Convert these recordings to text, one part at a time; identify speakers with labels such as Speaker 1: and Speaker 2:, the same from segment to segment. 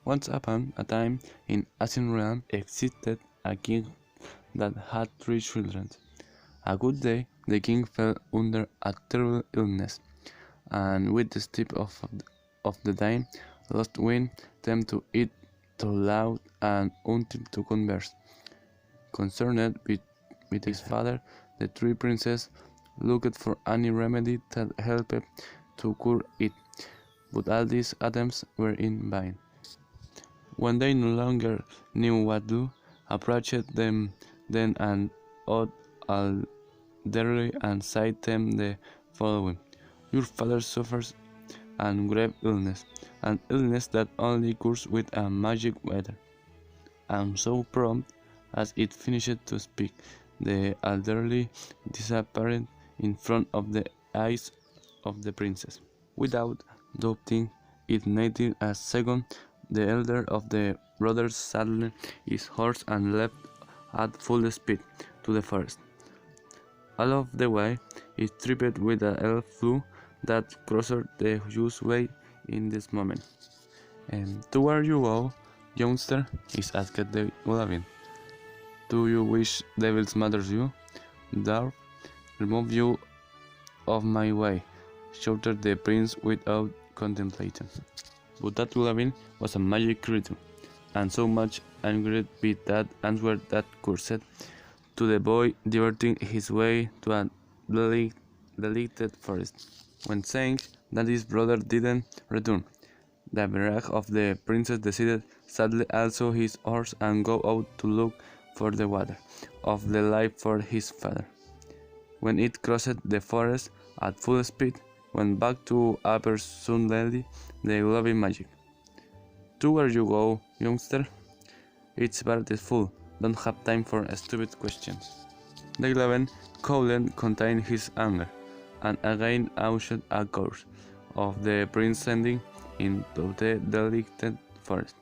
Speaker 1: Once upon a time, in Ancient Realm existed a king that had 3 children. A good day, the king fell under a terrible illness, and with the steep of the dying, lost wind, them to eat too loud and until to converse. Concerned with his father, the 3 princes looked for any remedy that helped to cure it, but all these attempts were in vain. When they no longer knew what to do, approached them then an old elderly and said them the following: "Your father suffers a grave illness, an illness that only cures with a magic water." And so prompt as it finished to speak, the elderly disappeared in front of the eyes of the princess. Without doubting it needed a second, the elder of the brothers saddled his horse and left at full speed to the forest. All of the way, he tripped with a elf flew that crossed the huge way in this moment. "To where you go, youngster?" is asked the Goblin. "Do you wish devils matters you? Dwarf, remove you of my way," shouted the prince without contemplating. But that Goblin was a magic creature, and so much angered by that answer that cursed to the boy, diverting his way to a delicate forest. When saying that his brother didn't return, the Berag of the princess decided saddle also his horse and go out to look for the water of the life for his father. When it crossed the forest at full speed, went back to upper suddenly the glowing magic. "To where you go, youngster? It's full. Don't have time for stupid questions." The Goblin couldn't contain his anger, and again ushered a course of the prince sending into the delicate forest.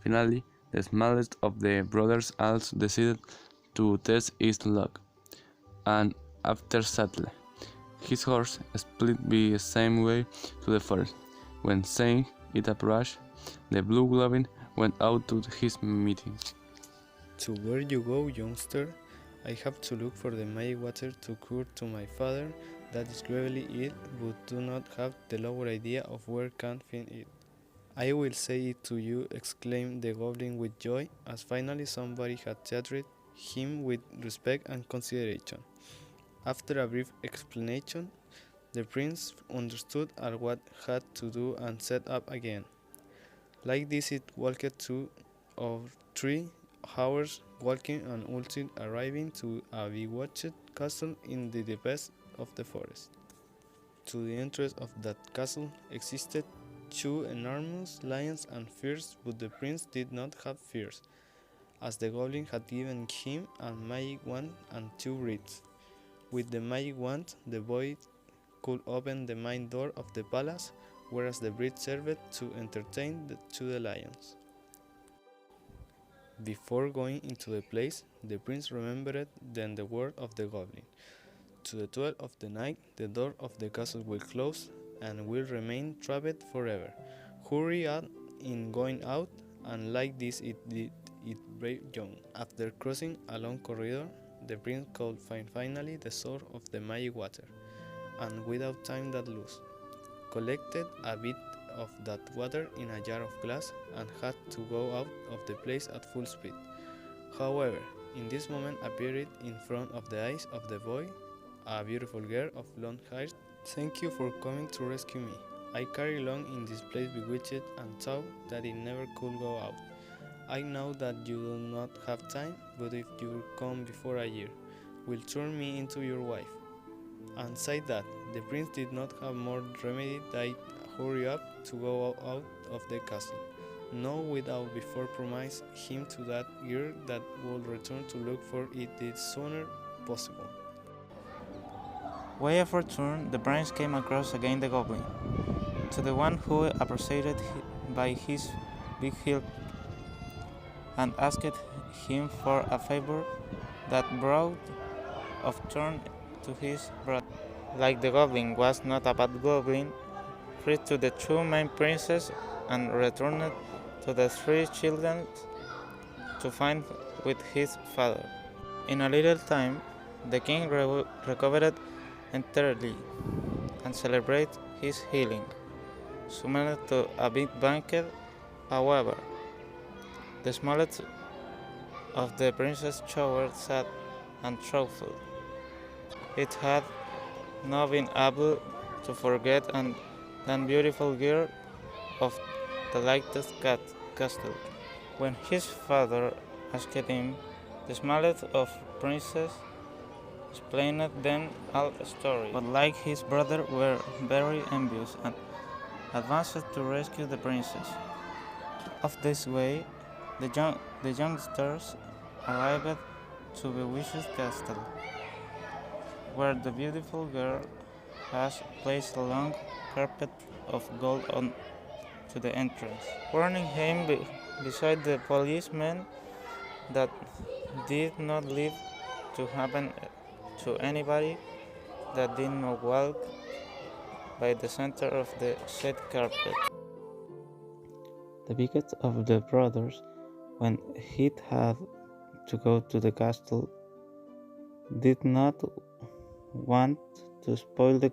Speaker 1: Finally, the smallest of the brothers also decided to test his luck, and after saddling his horse, split the same way to the forest. When seeing it approach, the blue Goblin went out to his meeting.
Speaker 2: "To where you go, youngster? I have to look for the magic water to cure to my father that is gravely ill, but do not have the lower idea of where can find it." "I will say it to you," exclaimed the goblin with joy, as finally somebody had treated him with respect and consideration. After a brief explanation, the prince understood what had to do and set up again. Like this it walked 2 or 3 hours walking and ultimately arriving to a bewitched castle in the depths of the forest. To the entrance of that castle existed 2 enormous lions and fierce, but the prince did not have fears, as the goblin had given him a magic wand and 2 reeds. With the magic wand, the boy could open the main door of the palace, whereas the reed served to entertain the lions. Before going into the place, the prince remembered then the word of the goblin. To the 12 of the night, the door of the castle will close and will remain trapped forever. Hurry up in going out, and like this it did it brave young. After crossing a long corridor, the prince could find finally the source of the magic water, and without time that loose, collected a bit of that water in a jar of glass and had to go out of the place at full speed. However, in this moment appeared in front of the eyes of the boy a beautiful girl of blonde hair. "Thank you for coming to rescue me. I carry long in this place bewitched and thought that it never could go out. I know that you do not have time, but if you come before a year, will turn me into your wife." And said that, the prince did not have more remedy than hurry up to go out of the castle, no without before promise him to that girl that would return to look for it the sooner possible.
Speaker 3: Way of return, the prince came across again the goblin, to the one who appreciated by his big help, and asked him for a favor that brought of turn to his brother. Like the goblin was not a bad goblin, freed to the 2 main princes and returned to the three children to find with his father. In a little time, the king recovered entirely and celebrated his healing, summoned to a big banquet. However, the smallest of the princes showed sad and thoughtful. It had not been able to forget that beautiful girl of the latest castle. When his father asked him, the smallest of princes explained them all the story, but like his brother were very envious and advanced to rescue the princess. Of this way, the youngsters arrived to Bewitch's castle, where the beautiful girl has placed a long carpet of gold on to the entrance, warning him beside the policemen that did not leave to happen to anybody that did not walk by the center of the said carpet. The biggest of the brothers, when he had to go to the castle, did not want to spoil the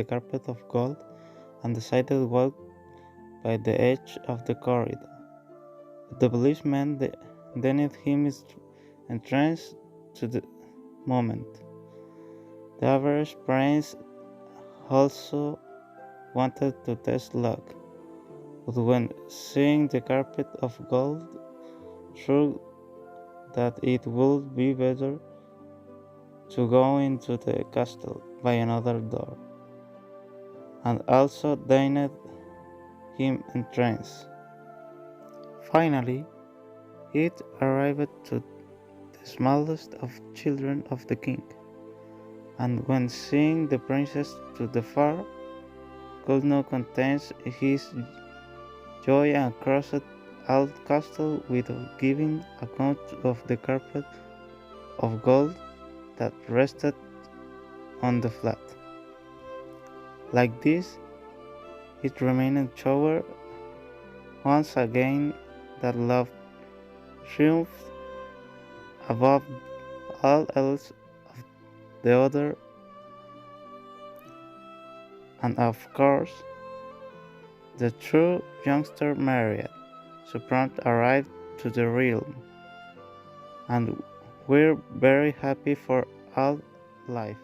Speaker 3: carpet of gold and decided to walk by the edge of the corridor. The policeman denied him entrance to the moment. The average prince also wanted to test luck, but when seeing the carpet of gold, thought that it would be better to go into the castle by another door, and also denied him entrance. Finally, it arrived to the smallest of children of the king, and when seeing the princess to the far, could not contain his joy and crossed out castle without giving account of the carpet of gold that rested on the flat. Like this, it remained shower once again that love triumphed above all else of the other, and of course, the true youngster married, soprano arrived to the realm, and we're very happy for all life.